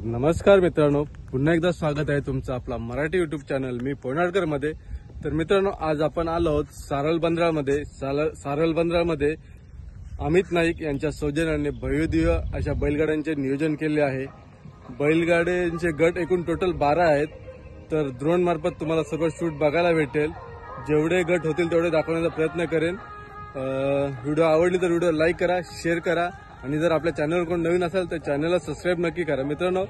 नमस्कार मित्रांनो, पुन्हा एकदा स्वागत आहे तुमचं आपला मराठी युट्यूब चॅनल मी पोनाळकर मध्ये। तर मित्रांनो, आज आपण आलो आहोत सारल बंदरामध्ये अमित नाईक यांच्या सौजन्याने भव्यदिव्य अशा बैलगाड्यांचे नियोजन केले आहे। बैलगाड्यांचे गट एकूण टोटल 12 आहेत। तर ड्रोन मार्फत तुम्हाला सगळं शूट बघायला भेटेल। जेवढे गट होतील तेवढे दाखवण्याचा प्रयत्न करेन। व्हिडिओ आवडली तर व्हिडिओ लाईक करा, शेअर करा आणि जर आपल्या चॅनलवर कोण नवीन असेल तर चॅनलला सबस्क्राइब नक्की करा। मित्रांनो,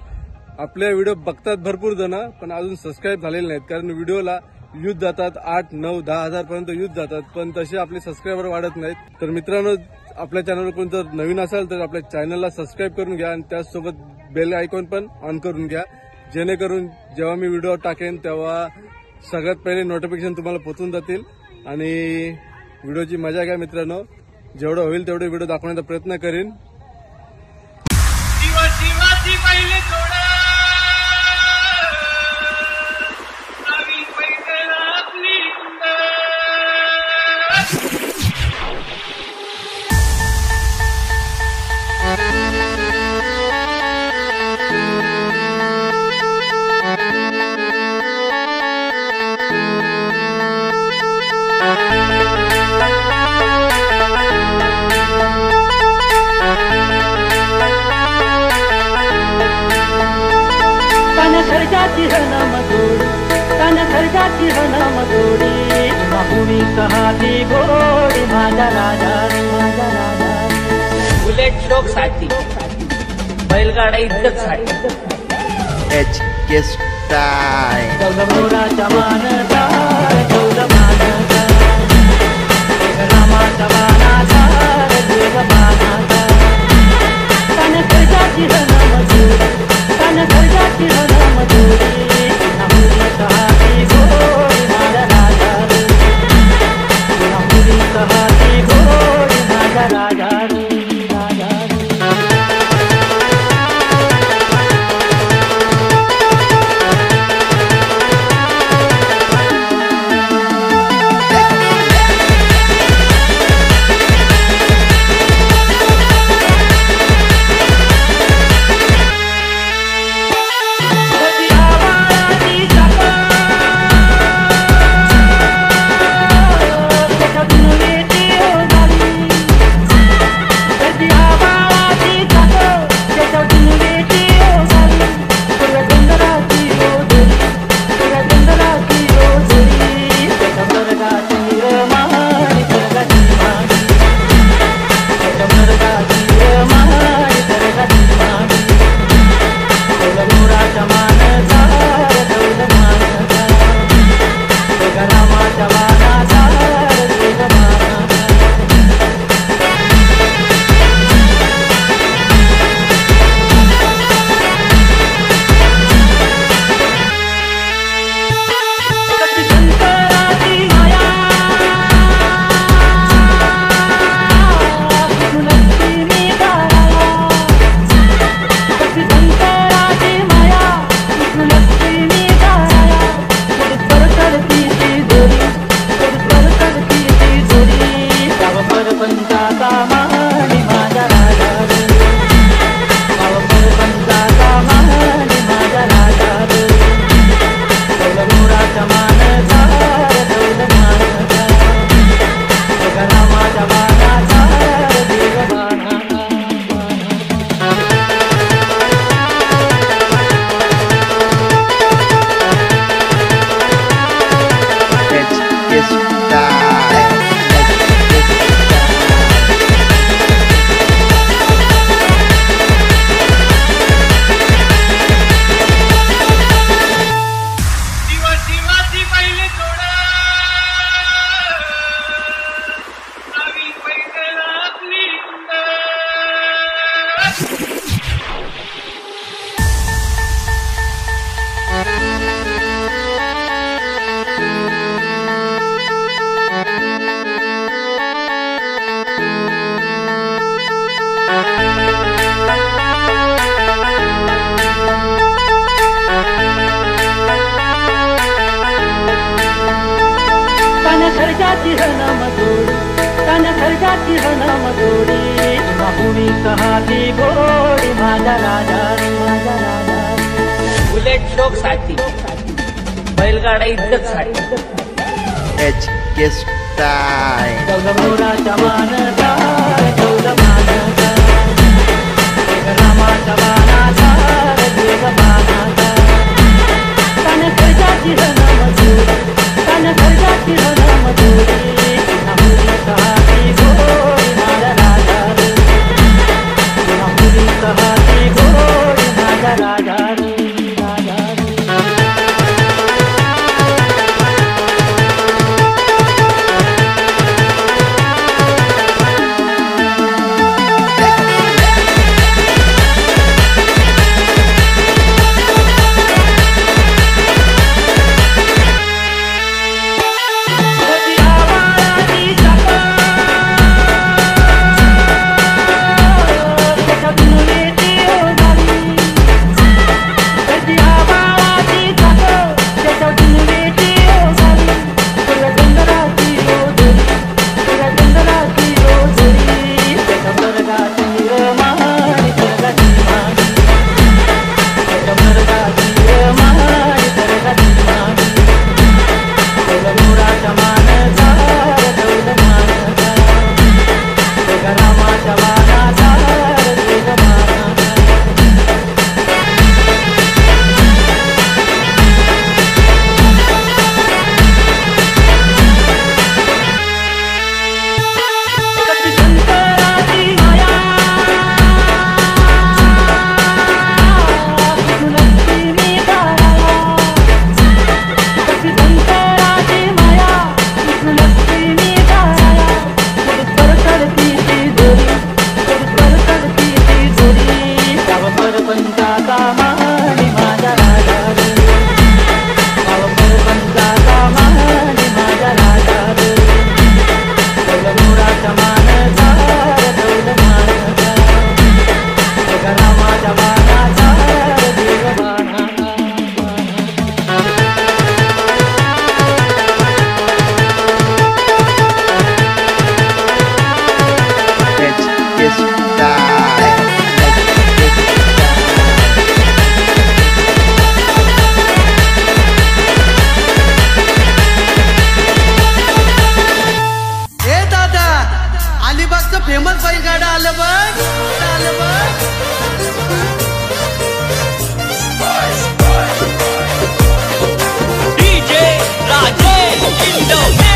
आपले व्हिडिओ बघतात भरपूर जण, पण अजून सबस्क्राइब झालेले नाहीत, कारण व्हिडिओला व्ह्यूज जातात 8, 9, 10 हजार पर्यंत व्ह्यूज जातात, पण तसे आपले सबस्क्रायबर वाढत नाहीत। तर मित्रांनो, आपल्या चॅनलवर कोण जर नवीन असेल तर आपल्या चॅनलला सबस्क्राइब करून घ्या आणि त्याचसोबत बेल आयकॉन पण ऑन करून घ्या, जेणेकरून जेव्हा मी व्हिडिओ टाकेन तेव्हा सगळ्यात पहिले नोटिफिकेशन तुम्हाला पोहोचून जातील आणि व्हिडिओची मजा घ्या। मित्रांनो, जेवढं होईल तेवढे व्हिडिओ दाखवण्याचा प्रयत्न करेन। बुलेट शोक साठी बैलगाडा इज्जत साठी HK Style मोराच्या मानता मानता रामाच्या मानाचा मानाचा कान खर्चाची मजुरी कान खर्चाची मजुरी नमुरी कहाती गोरी माझा राजा नमुरी कहाती गोरी माझा राजा कहाती गोरी माझा राजा बुलेट शोक साठी बैलगाडा इज्जतसाठी एच के स्टाईल मोराच्या मानचा ठेवलं मानचा रामाच्या बाणाचा रजग बाणाचा तन खर्चाची धन मजूर तन खर्चाची धन मजुरी नामुरी कहाती गोरी माझा राजा रे नामुरी कहाती गोरी माझा राजा रे राजा रे फेमस बैलगाडा आलं बघ आलं बघ डीजे राजेश इंडोने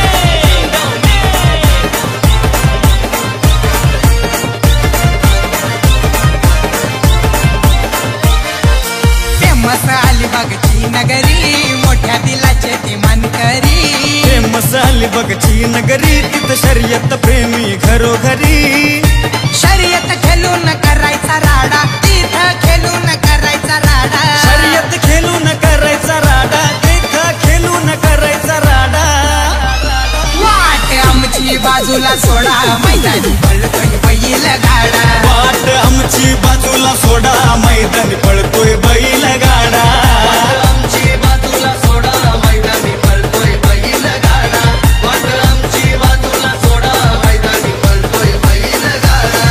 फेमस अलिबागची नगरी मोठ्या दिलाचे ती मानकरी फेमस अलिबागची नगरी तिथं शर्यत प्रेमी घरोघरी शर्यत खेळून करायचा राडा तिथं खेळून करायचा राडा शर्यत खेळून करायचा राडा तिथं खेळून करायचा राडा वाट आमची बाजूला सोडा मैदानी पळतोय बैल गाडा वाट आमची बाजूला सोडा मैदानी पळतोय बैल गाडा आमची बाजूला सोडा मैदानी पळतोय बैल गाडा वाट आमची बाजूला सोडा मैदानी पळतोय बैल गाडा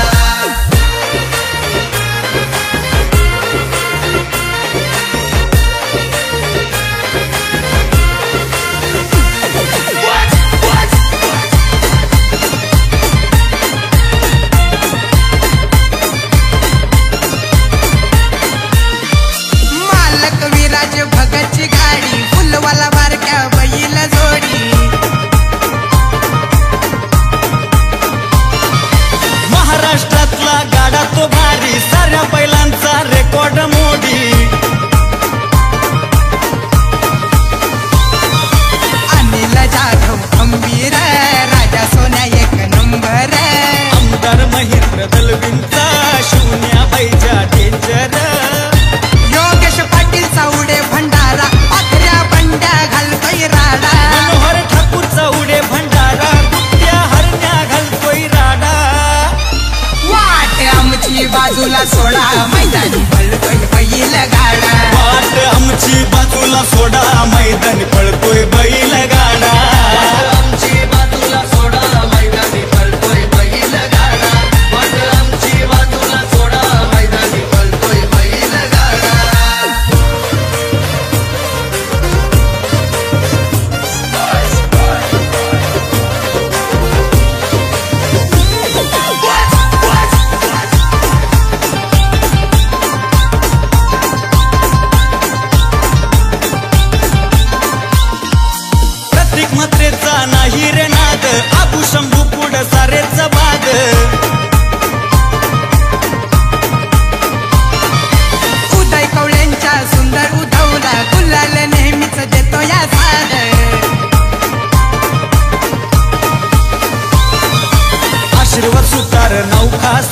आशीर्वाद सुतार नौखास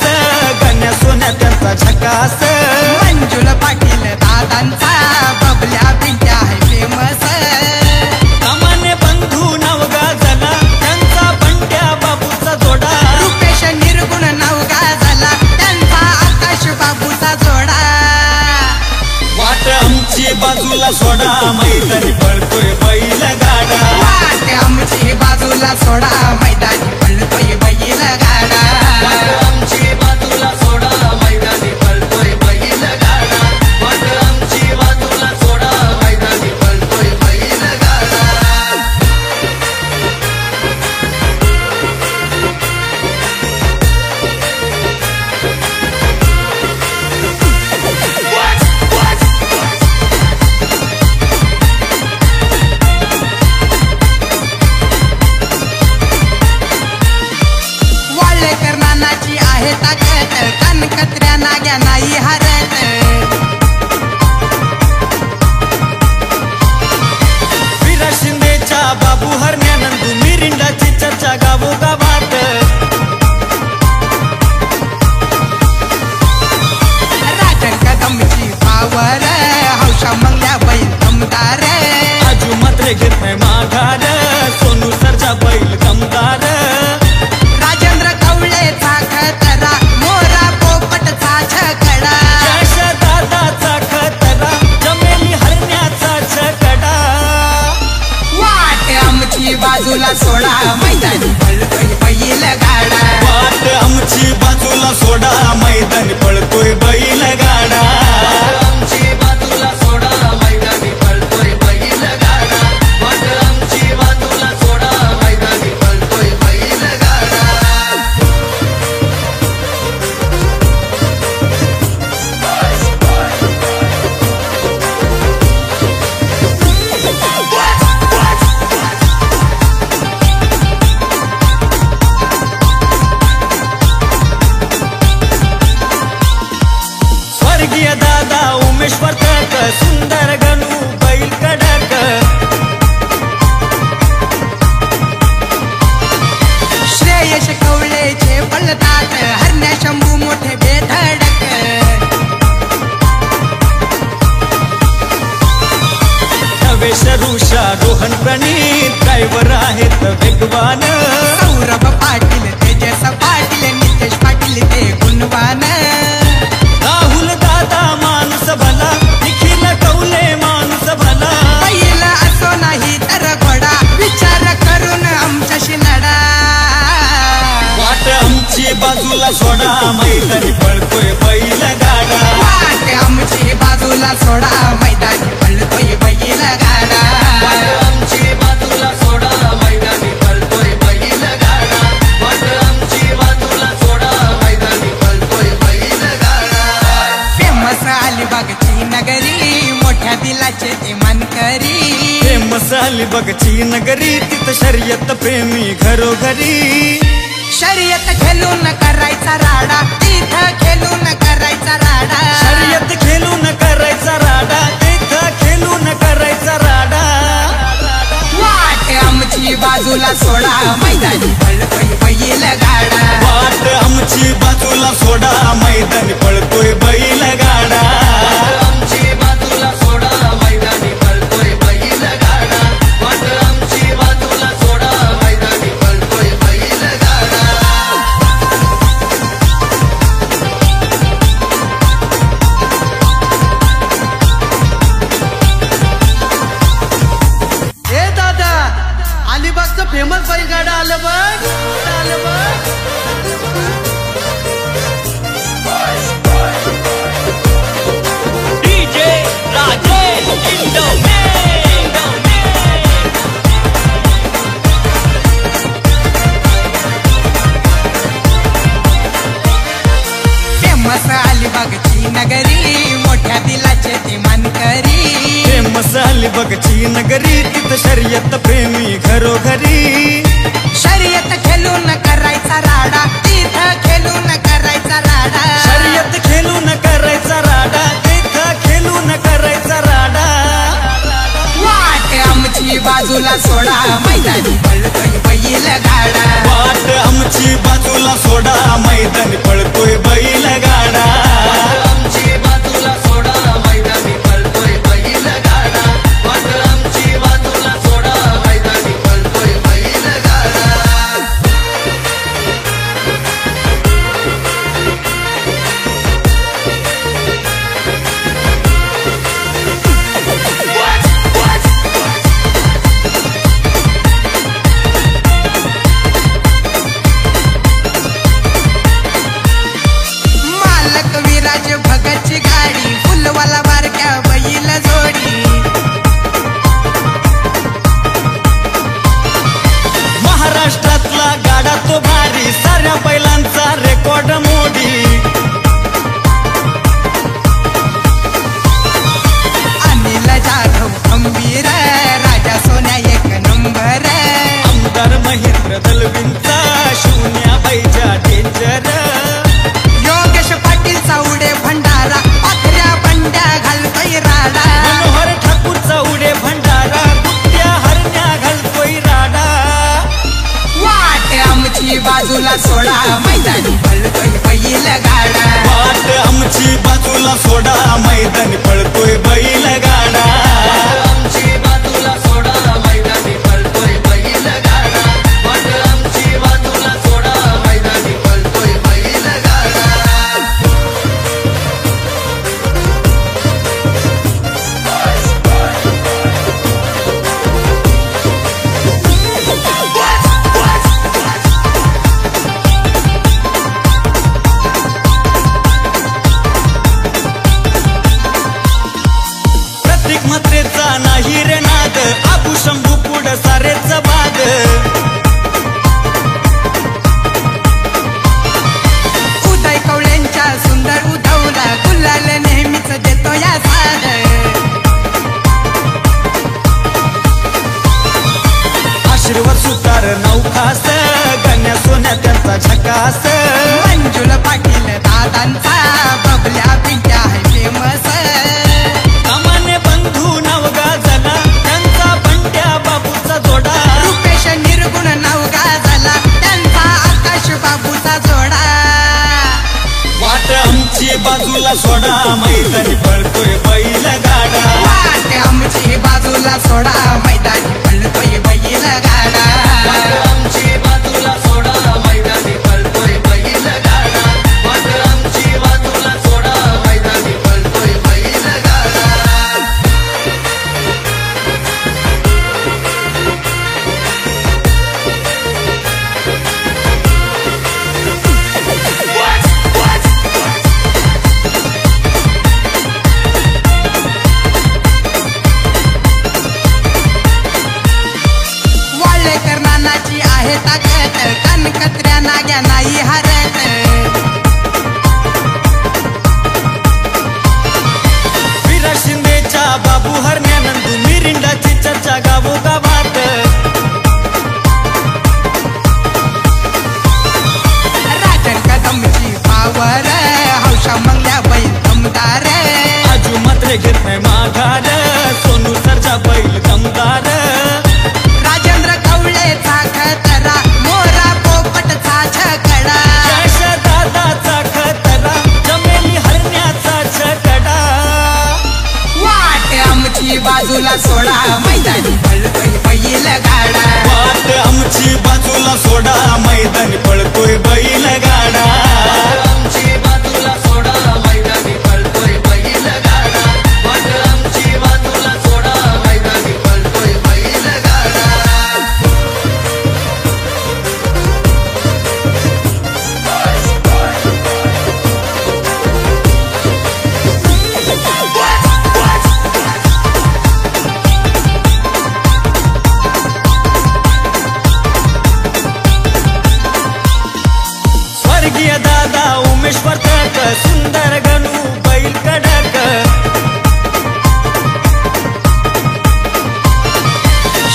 गण्या सोन्या त्यांचा झकास मंजुल पाटील दादांचा बबल्या पिंट्या आहे फेमस कामाने बंधू नाव गाजला त्यांचा बंड्या बाबूचा जोडा रुपेश निर्गुण नाव गाजला त्यांचा आकाश बाबूचा जोडा वाट आमची बाजूला सोडा मैदानी पळतोय बैल गाडा वाट आमची बाजूला सोडा मैदानी पळतोय बैल गाडा आमची बाजूला सोडा मैदानी पळतोय बैल गाडा वाट आमची बाजूला सोडा मैदानी पळतोय बैल गाडा वाळलेकर नानाची आहे ताकद कनकत्र्या नाग्या नाही हरत विरा शिंदेच्या बाबू हरण्यानंदू मिरिंडाची चर्चा गावोगावात राजन कदमची पावर हौशा मंगल्या बैल दमदार आजू मात्र घेत नाही माघार सोनू सरजा बैल दमदार राजेंद्र कवळेचा खतरा मोरा पोपटचा छकडा यशा दादाचा खतरा जमेली हरण्याचा छकडा वाट आमची बाजूला सोडा मैदानी पळतोय बैल गाडा वाट आमची बाजूला सोडा मैदानी पळतोय बैल गाडा आमची बाजूला सोडा मैदानी पळतोय बैल गाडा वाट आमची बाजूला सोडा मैदानी पळतोय बैल गाडा स्वर्गीय दादा उमेश वर्तक सुंदर गणू बैल कडक श्रेयश कवळेचे पळतात हरण्या शंभू मोठे बेधडक नवेश ऋषा रोहन प्रणीत ड्रायव्हर आहेत वेगवान सौरभ पाटील तेजस पाटील नितेश पाटील ते गुणवान राहुल दादा माणूस भला निखिल कौले माणूस भला बैल असो नाही तर घोडा विचार करून आमच्याशी लढा वाट आमची बाजूला सोडा मैदानी पळतोय बैल गाडा वाट आमची बाजूला सोडा मैदानी पळतोय बैल गाडा आमची बाजूला सोडा मैदानी पळतोय बैल गाडा वाट आमची बाजूला सोडा मैदानी पळतोय बैल गाडा फेमस अलिबागची नगरी मोठ्या दिलाचे ते मानकरी फेमस अलिबागची नगरी तिथं शर्यत प्रेमी घरोघरी शर्यत खेळून करायचा राडा तिथं खेळून करायचा राडा शर्यत खेळून करायचा राडा तिथं खेळून करायचा राडा वाट आमची बाजूला सोडा मैदानी पळतोय बैल गाडा वाट आमची बाजूला सोडा मैदानी पळतोय बैल गाडा आमची बाजूला सोडा मैदानी पळतोय बैल गाडा वाट आमची बाजूला सोडा मैदानी पळतोय बैल गाडा ए दादा अलिबागचं फेमस बैलगाडा आलं बघ आलं बघ डीजे राजेश फेमस अलिबागची नगरी मोठ्या दिलाचे ते मानकरी फेमस अलिबागची नगरी तिथं शर्यत प्रेमी घरोघरी शर्यत खेळून करायचा राडा तिथं खेळून करायचा राडा शर्यत खेळून करायचा राडा तिथं खेळून करायचा राडा वाट आमची बाजूला सोडा मैदानी पळतोय बैल गाडा वाट आमची बाजूला सोडा बाजूला सोडा मैदानी पळतोय बैल गाडा वाट आमची बाजूला सोडा मैदानी पळतोय बैल गाडा आमची बाजूला सोडा मैदानी पळतोय बैल गाडा वाट आमची बाजूला सोडा मैदानी पळतोय बैल गाडा प्रत्येक मात्रेचा नाही रे नाद आबू शंभू पुढं सारेच वाद उदय कवळ्यांच्या सुंदर उधवला गुलाल नेहमीच देतो या साद आशीर्वाद सुतार नौखास गण्या सोन्या त्यांचा झकास मंजुल पाटील दादांचा बबल्या पिंट्या आहे फेमस सामान्य बंधू नाव गाजला त्यांचा बंड्या बाबूचा जोडा रुपेश निर्गुण नाव गाजला त्यांचा आकाश बाबूचा जोडा वाट आमची बाजूला सोडा मैदानी पळतोय बैल गाडा वाट आमची बाजूला सोडा मैदानी पळतोय बैल गाडा आमची बाजूला सोडा मैदानी पळतोय बैल गाडा वाट आमची बाजूला सोडा मैदानी पळतोय बैल गाडा वाळेकर नानाची आहे ताकद कनकत्र्या नाग्या नाही हरत विराट शिंदेच्या बाबू हरण्यानंदू मिरिंडाची चर्चा गावोगावात राजन कदमची पावर हौशा मंगल्या बैल दमदार आजू मात्र घेत नाही माघार सोनू सरचा बैल दमदार राजेंद्र कवळेचा खतरा मोरा पोपटचा छकडा यश दादाचा खतरा जमेली हरण्याचा छकडा वाट आमची बाजूला सोडा मैदानी पळतोय बैल गाडा वाट आमची बाजूला सोडा मैदानी पळतोय बैल गाडा आमची बाजूला सोडा मैदानी पळतोय बैल गाडा वाट आमची बाजूला सोडा मैदानी पळतोय बैल गाडा स्वर्गीय दादा उमेश वर्तक सुंदर गणू बैल कडक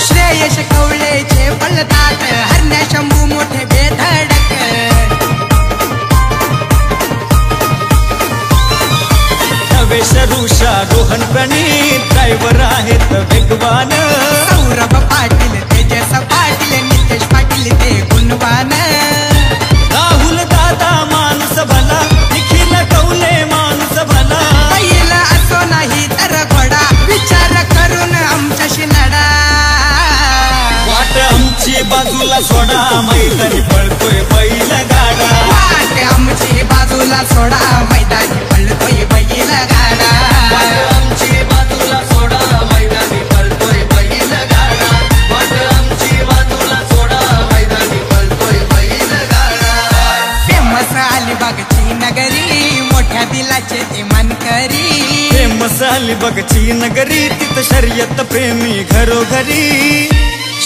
श्रेयश कवळेचे पळतात हरण्या शंभू मोठे बेधडक नवेश ऋषा रोहन प्रणीत ड्रायव्हर आहेत वेगवान सौरभ पाटील तेजस पाटील नितेश पाटील ते गुणवान राहुल दादा माणूस भला निखिल कौले माणूस भला बैल असो नाही तर घोडा विचार करून आमच्याशी लढा वाट आमची बाजूला सोडा मैदानी पळतोय बैल गाडा वाट आमची बाजूला सोडा मैदानी पळतोय बैल गाडा आमची बाजूला सोडा मैदानी पळतोय बैल गाडा वाट आमची बाजूला सोडा मैदानी पळतोय बैल गाडा फेमस अलिबागची नगरी मोठ्या दिलाचे ते मानकरी फेमस अलिबागची नगरी तिथं शर्यत प्रेमी घरोघरी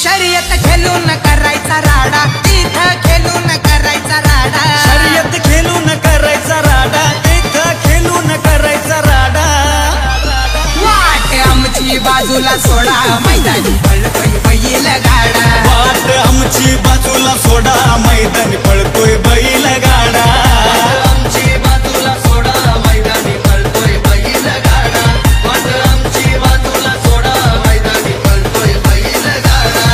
शर्यत खेळून करायचा राडा तिथं खेळून करायचा राडा शर्यत खेळून करायचा राडा तिथं खेळून करायचा राडा वाट आमची बाजूला सोडा मैदानी पळतोय बैल गाडा वाट आमची बाजूला सोडा मैदानी पळतोय बैल गाडा आमची बाजूला सोडा मैदानी पळतोय बैल गाडा वाट आमची बाजूला सोडा मैदानी पळतोय बैल गाडा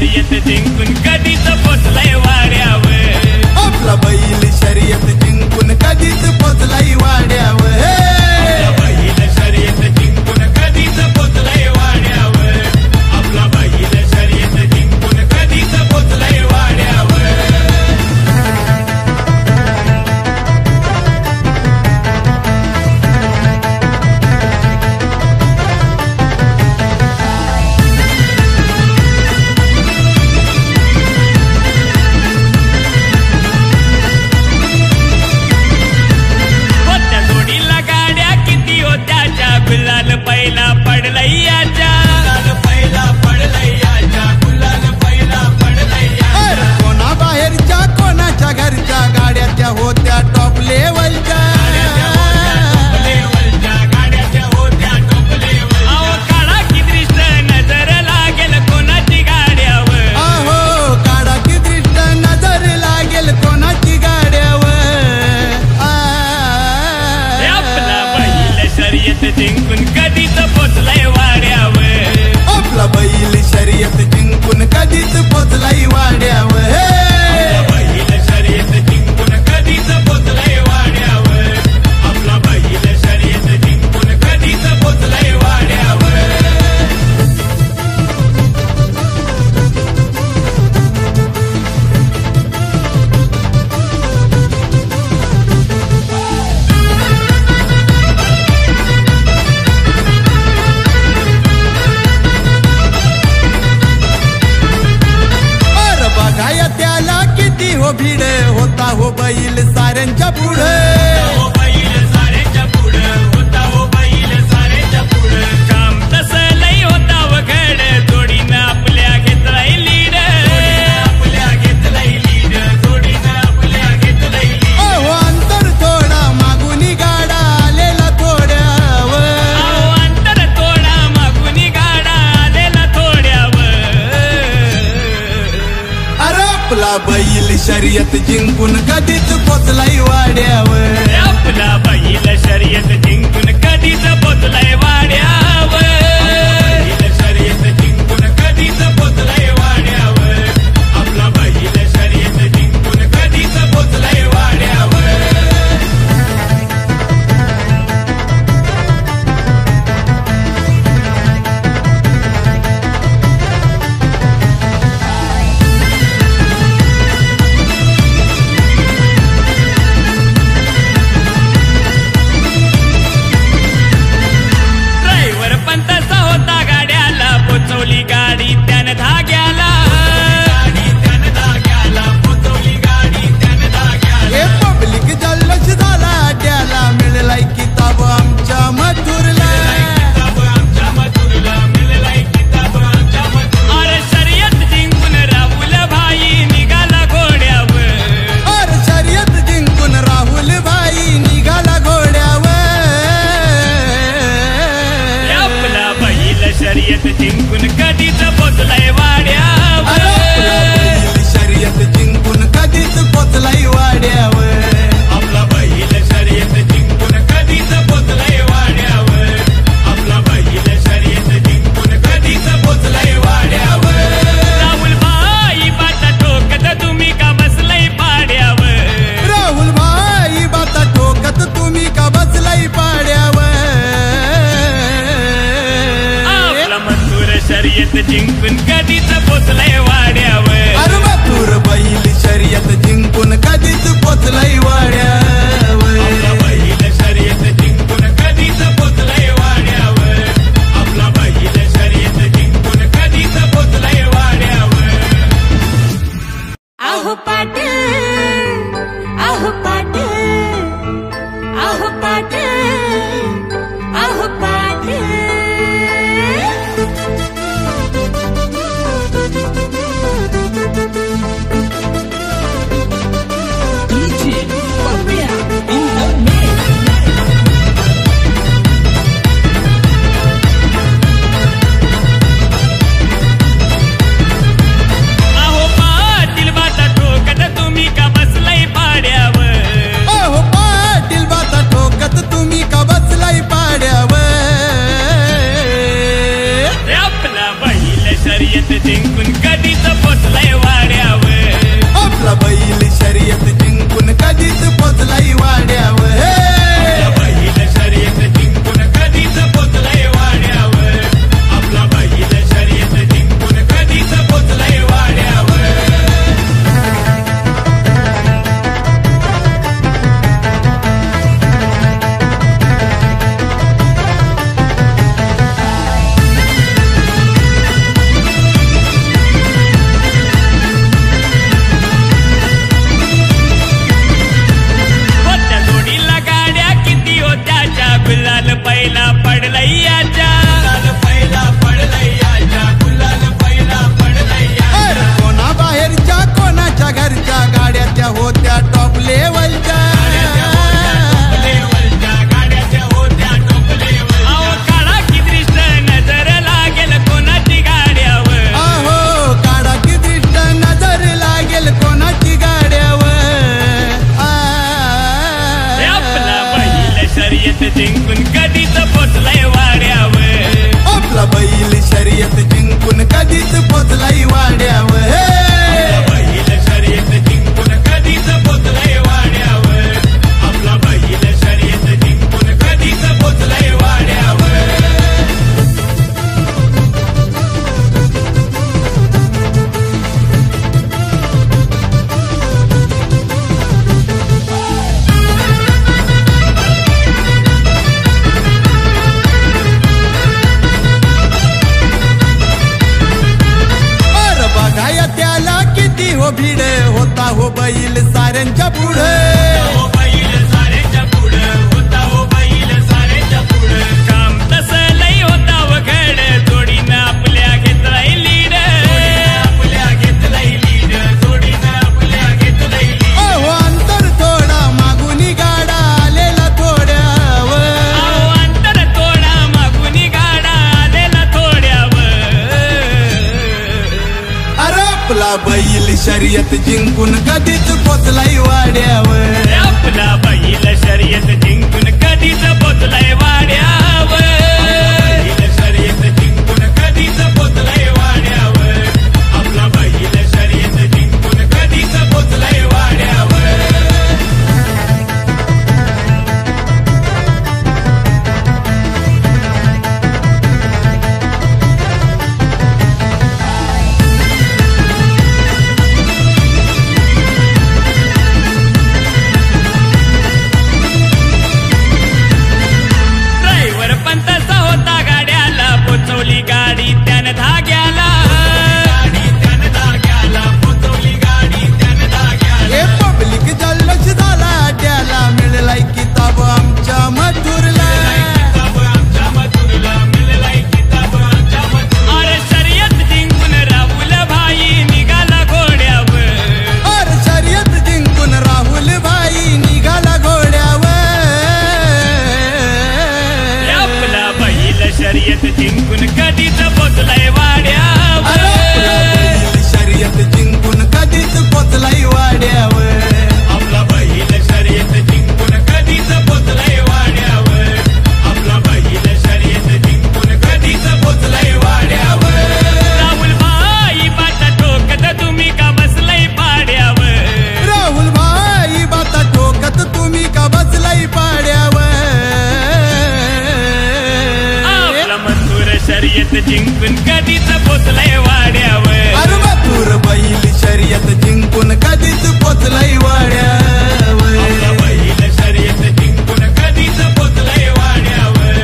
शर्यत जिंकून कधीच पोचलाय वाड्यावर आपला बैल शर्यत जिंकून कधीच पोचलाय वाड्यावर बैल शर्यत जिंकून कधीच पोचलाय वाड्यावर आपला बैल शर्यत जिंकून कधीच पोचलाय वाड्यावर गुलाल पहिला पडलैयाच्या गुलाल पहिला पडलैयाच्या कोणा बाहेरच्या कोणाच्या घरच्या गाड्या त्या होत्या टॉप लेवलच्या गाड्याच्या होत्या टॉप लेवल अहो काढा की दृष्ट नजर लागेल कोणाची गाड्यावर अहो काढा की दृष्ट नजर लागेल कोणाची गाड्यावर आपला बैल शर्यत जिंकून कधीच पोचलाय वाड्यावर आपला बैल शर्यत जिंकून कधीच पोचलाय वाड्यावर बैल शर्यत जिंकून कधीच पोचलाय वाड्यावर आपला बैल शर्यत जिंकून कधीच पोचलाय वाड्यावर बघाया त्याला किती हो भीड होता हो बैल साऱ्यांच्या पुढे बैल साऱ्यांच्या पुढं होता हो बैल साऱ्यांच्या पुढं काम तसं लई होता वगड जोडीनं आपल्या घेतलाय लीड आपल्या घेतलाय लीड जोडीनं आपल्या घेतलाय लीड अहो अंतर थोडा मागुनी गाडा आलेला थोड्यावर अंतर थोडा मागून गाडा आलेला थोड्यावर अरे आपला बैल शर्यत जिंकून कधीच पोचलाय वाड्यावर आपला बैल शर्यत जिंकून कधीच पोचलाय वाड्यावर बैल शर्यत जिंकून कधीच पोचलाय वाड्यावर आपला बैल शर्यत जिंकून कधीच पोचलाय वाड्यावर ड्रायव्हर पण तसा होता गाड्याला पोचवली गाडी त्यानं धाग्याला पोचवली गाडी त्यानं धाग्याला हे पब्लिक जल्लोष झाला अड्याला मिळलाय किताब आमच्या मथुरला आमच्या मथुरला मिळालाय किताब आमच्या मथुरला अरे शर्यत जिंकून राहुल भाई निघाला घोड्यावर अरे शर्यत जिंकून राहुल भाई निघाला घोड्यावर आपला बैल शर्यत जिंकून कधीच पोचलाय वाड्यावर अरे आपला बैल शर्यत जिंकून कधीच पोचलाय वाड्यावर आपला बैल शर्यत जिंकून कधीच पोचलाय वाड्यावर आपला बैल शर्यत जिंकून कधीच पोचलाय वाड्यावर राहुल भाई बाता ठोकत तुम्ही का बसलाय पाड्यावर राहुल भाई बाता ठोकत तुम्ही का बसलाय पाड्यावर आपला मथुर शर्यत जिंकून कधीच पोचलाय वाड्यावर अरे मथुर बैल शर्यत जिंकून कधीच पोचलाय वाड्यावर आपला बैल शर्यत जिंकून कधीच पोचलाय वाड्यावर आपला बैल शर्यत जिंकून कधीच पोचलाय वाड्यावर आहो पाटील आहो पाटील आहो पाटील आहो पाटील जिंकून कधीच साऱ्यांच्या पुढे हो बैल साऱ्यांच्या पुढं होता हो बैल साऱ्यांच्या पुढं काम तसं लई होता वगड जोडीनं आपल्या घेतलाय लीड आपल्या घेतलाय लीड जोडीनं आपल्या घेतलाय लीड अहो अंतर थोडा मागुनी गाडा आलेला थोड्यावर अंतर थोडा मागुनी गाडा आलेला थोड्यावर अरे आपला बैल शर्यत जिंकून कधीच पोचलाय वाड्यावर आपला बैल शर्यत जिंकून कधीच पोचलाय वाड्यावर बैल शर्यत जिंकून कधीच पोचलाय वाड्यावर आपला बैल शर्यत जिंकून कधीच पोचलाय वाड्यावर ड्रायव्हर पण तसा होता गाड्याला पोचवली गाडी त्यानं धाग्याला गाडी त्यानं धाग्याला पोचवली गाडी त्यानं धाग्याला हे पब्लिक जल्लोष झाला अड्याला मिळलाय किताब आमच्या मथुरला किताब आमच्या मथुरला मिळालाय किताब आमच्या मथुरला अरे शर्यत जिंकून राहुल भाई निघाला घोड्यावर अरे शर्यत जिंकून राहुल भाई निघाला घोड्यावर आपला बैल शर्यत जिंकून कधीच पोचलाय वाड्यावर अरे आपला बैल शर्यत जिंकून कधीच पोचलाय वाड्यावर आपला बैल शर्यत जिंकून कधीच पोचलाय वाड्यावर आपला बैल शर्यत जिंकून कधीच पोचलाय वाड्यावर राहुल भाई बाता ठोकत तुम्ही का बसलाय पाड्यावर राहुल भाई बाता ठोकत तुम्ही का बसलाय पाड्यावर आपला मथुर शर्यत जिंकून कधीच पोचलाय वाड्यावर अरे मथुर बैल शर्यत जिंकून कधीच पोचलाय वाड्यावर आपला बैल शर्यत जिंकून कधीच पोचलाय वाड्यावर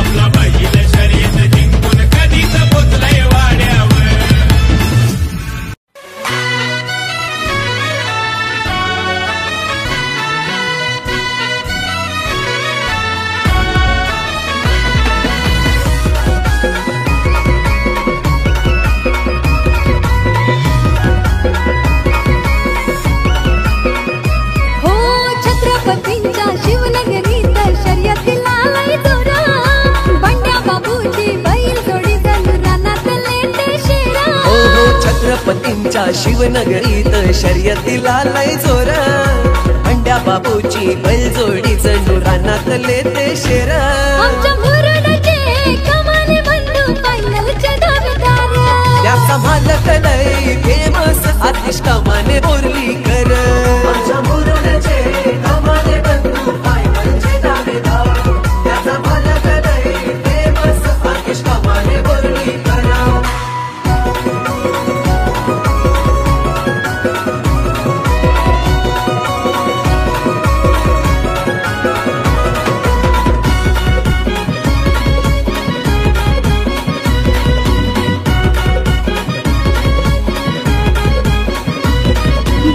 आपला बैल शर्यत जिंकून कधीच पोचलाय वाड्यावर हो छत्रपतींच्या शिवनगरीत शर्यतीला लय जोरा बंड्या बाबूची बैल जोडी जणू रानात लेंडे शेरा हो हो छत्रपतींच्या शिवनगरीत शर्यतीला लय जोर अंड्या बाबूची बैलजोडी जणू रानातले ते शेर आमच्या मुरुडचे कमाले बंधू फायनलचे दावेदार त्याचा मालक लय फेमस आतिश कामाने बोरली कर आमच्या मुरुडचे कामाने बंधू फायनलचे दावेदार त्याचा मालक लय फेमस आतिश कामाने बोरली कर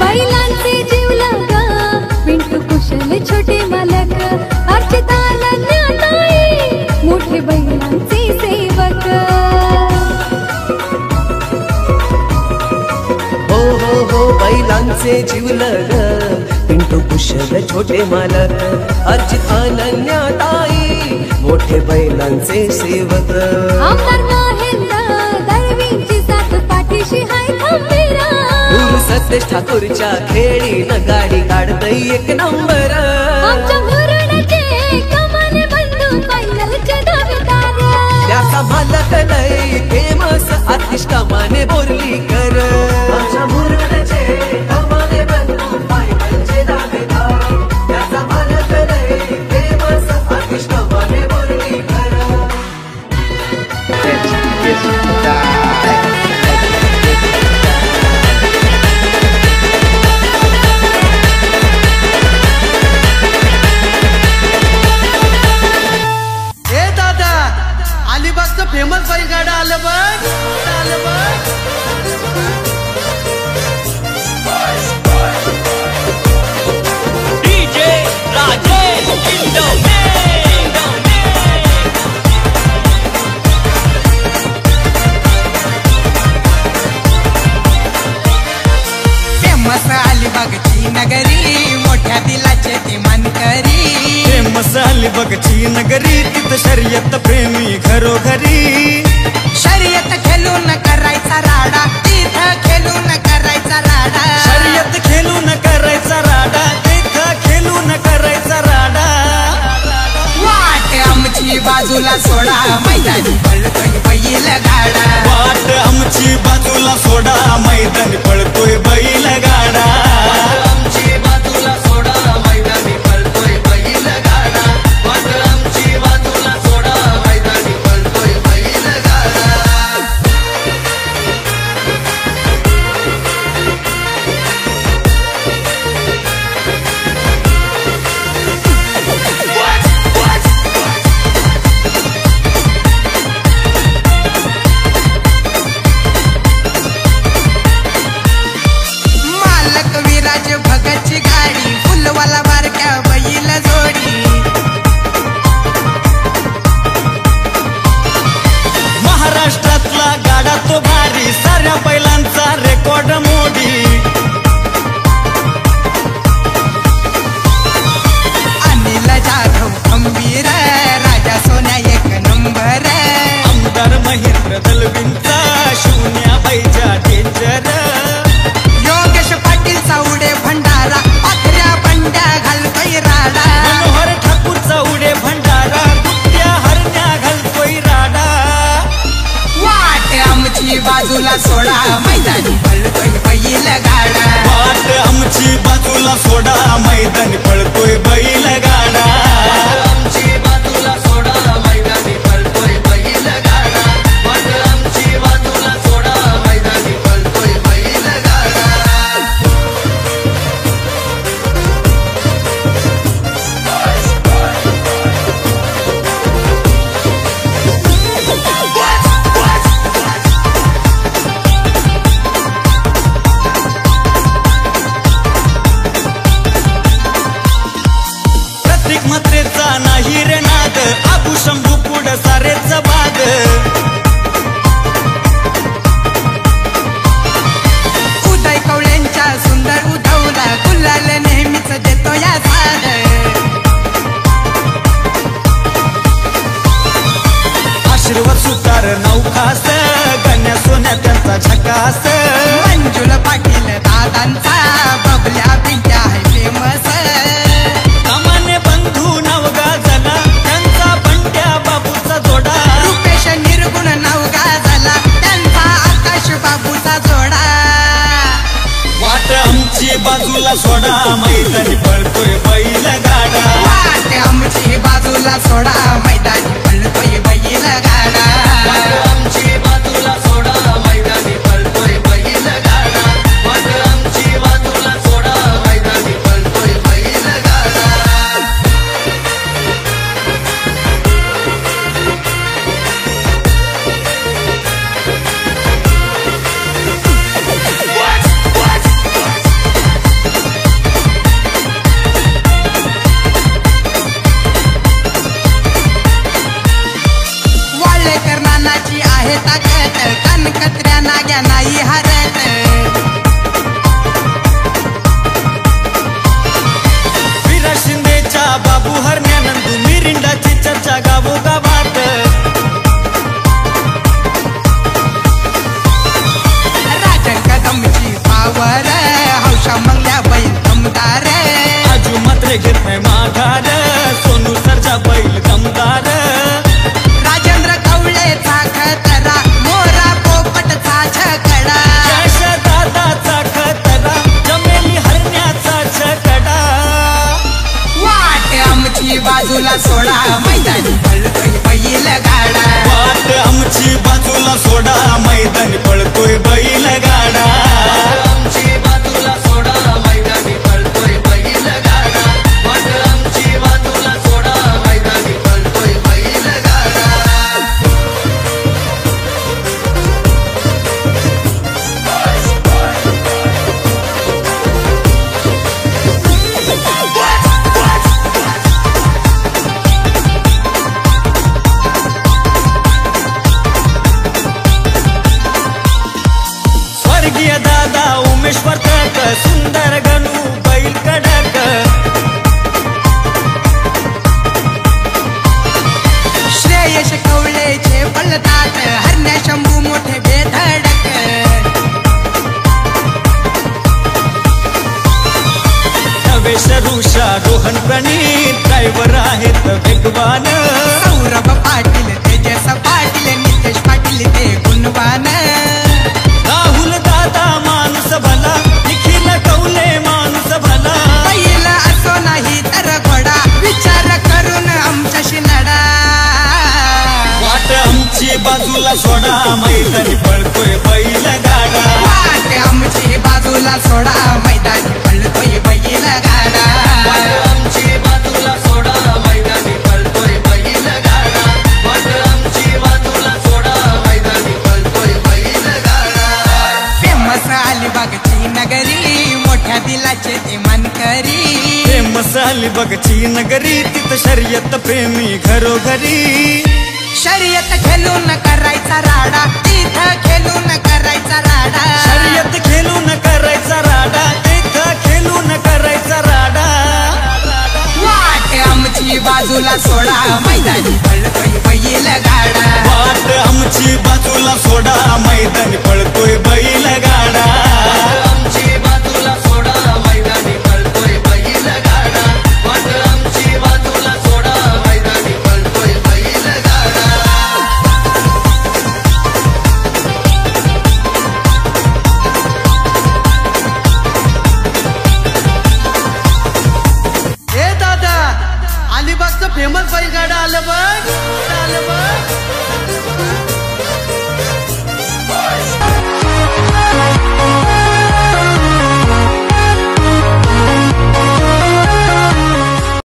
बैलांचे जीवलग पिंटू कुशल छोटे मालक अर्चिता नन्याताई मोठे बैलांचे सेवक हो हो हो बैलांचे जीवलग पिंटू कुशल छोटे मालक अर्जित अनन्याताई मोठे बैलांचे सेवक आमदार महेंद्र दळवींची साथ पाठीशी हाय खंबीरा गुरु सतेज ठाकूरच्या खेळीनं गाडी काढतय एक नंबर आमच्या मुरुडचे कमाले बंधू फायनलचे दावेदार त्याचा मालक लय फेमस आतिश कामाने बोरली कर आमच्या मुरुडचे कामाने बंधू फायनलचे दावेदार त्याचा मालक लय फेमस आतिश कामाने बोरली कर फेमस बैलगाडा आलं बघ आलं बघ बघची नगरी तिथं शर्यत प्रेमी घरोघरी शर्यत खेळून करायचा राडा तिथं खेळून करायचा राडा शर्यत खेळून करायचा राडा तिथं खेळून करायचा राडा वाट आमची बाजूला सोडा मैदानी पळतोय बैल गाडा वाट आमची बाजूला सोडा मैदानी पळतोय बैल गाडा आमची बाजूला सोडा मैदानी पळतोय बैल गाडा वाट आमची बाजूला सोडा मैदानी पळतोय बैल गाडा मालक विराज भगतची गाडी फुलवाला बारक्या बैल जोडी महाराष्ट्रातला गाडा तो भारी साऱ्या बैलांचा रेकॉर्ड मोडी अनिल जाधव खंबीर राजा सोन्या एक नंबर आमदार महेंद्र दलवींचा शून्या बैजा डेंजर योगेश पाटील चौडे भंडारा पाखऱ्या बंड्या घालतोय राडा मनोहर ठाकूरचा उडे भंडारा कुट्या हरण्या घालतोय राडा वाट आमची बाजूला सोडा मैदानी पळतोय बैल गाडा वाट आमची बाजूला सोडा मैदानी पळतोय बैल गाडा आमची बाजूला सोडा मैदानी पळतोय बैल गाडा वाट आमची बाजूला सोडा मैदानी पळतोय बैल गाडा प्रत्येक मात्रेचा नाही रे नाद आबू शंभू पुढ सारेच बाद उदय कवळ्यांच्या सुंदर उधवला गुलाल नेहमीच देतो या साद आशीर्वाद सुतार नौखास गण्या सोन्या त्यांचा झकास मंजुल पाटील दादांचा बबल्या पिंट्या आहे फेमस सामान्य बंधू नाव गाजला त्यांचा बंड्या बाबूचा जोडा रुपेश निर्गुण नाव गाजला त्यांचा आकाश बाबूचा जोडा वाट आमची बाजूला सोडा मैदानी पळतोय बैल गाडा वाट आमची बाजूला सोडा मैदानी पळतोय बैल गाडा वाट आमची बाजूला सोडा मैदानी पळतोय बैल गाडा वाट आमची बाजूला सोडा मैदानी पळतोय बैल गाडा वाळेकर नानाची आहे ताकद कानकत्र्या नाग्या नाही हरत विरा शिंदेच्या बाबू हरण्यानंदू मिरिंडाची चर्चा गावोगावात राजन कदमची पावर हौशा मंगल्या बैल दमदार आजू मात्र घेत नाही माघार सोनू सरजा बैल दमदार राजेंद्र कवळेचा खतरा मोरा पोपटचा छकडा यश दादाचा खतरा जमेली हरण्याचा छकडा वाट आमची बाजूला सोडा मैदानी पळतोय बैल गाडा वाट आमची बाजूला सोडा मैदानी पळतोय बैल गाडा आमची बाजूला सोडा मैदानी पळतोय बैल गाडा वाट आमची बाजूला सोडा मैदानी पळतोय बैल गाडा रोहन प्रणीत ड्रायव्हर आहेत वेगवान सौरभ पाटील तेजस पाटील नितेश पाटील ते गुणवान राहुल दादा माणूस भला निखिल कौले माणूस भला बैल असो नाही तर घोडा विचार करून आमच्याशी लढा वाट आमची बाजूला सोडा मैदानी पळतोय बैल गाडा वाट आमची बाजूला सोडा मैदानी पळतोय बैल गाडा वाट आमची बाजूला सोडा मैदानी पळतोय बैल गाडा वाट आमची बाजूला सोडा मैदानी पळतोय बैल गाडा फेमस अलिबागची नगरी मोठ्या दिलाचे ते मानकरी फेमस अलिबागची नगरी तिथं शर्यत प्रेमी घरोघरी शर्यत खेळून करायचा राडा तिथं खेळून करायचा राडा शर्यत खेळून करायचा राडा तिथं खेळून करायचा राडा वाट आमची बाजूला सोडा मैदानी पळतोय बैल गाडा वाट आमची बाजूला सोडा मैदानी पळतोय बैल गाडा आमची बाजूला सोडा मैदानी पळतोय बैल गाडा वाट आमची बाजूला सोडा मैदानी पळतोय बैल गाडा ए दादा अलिबागचं फेमस बैलगाडा आलं बघ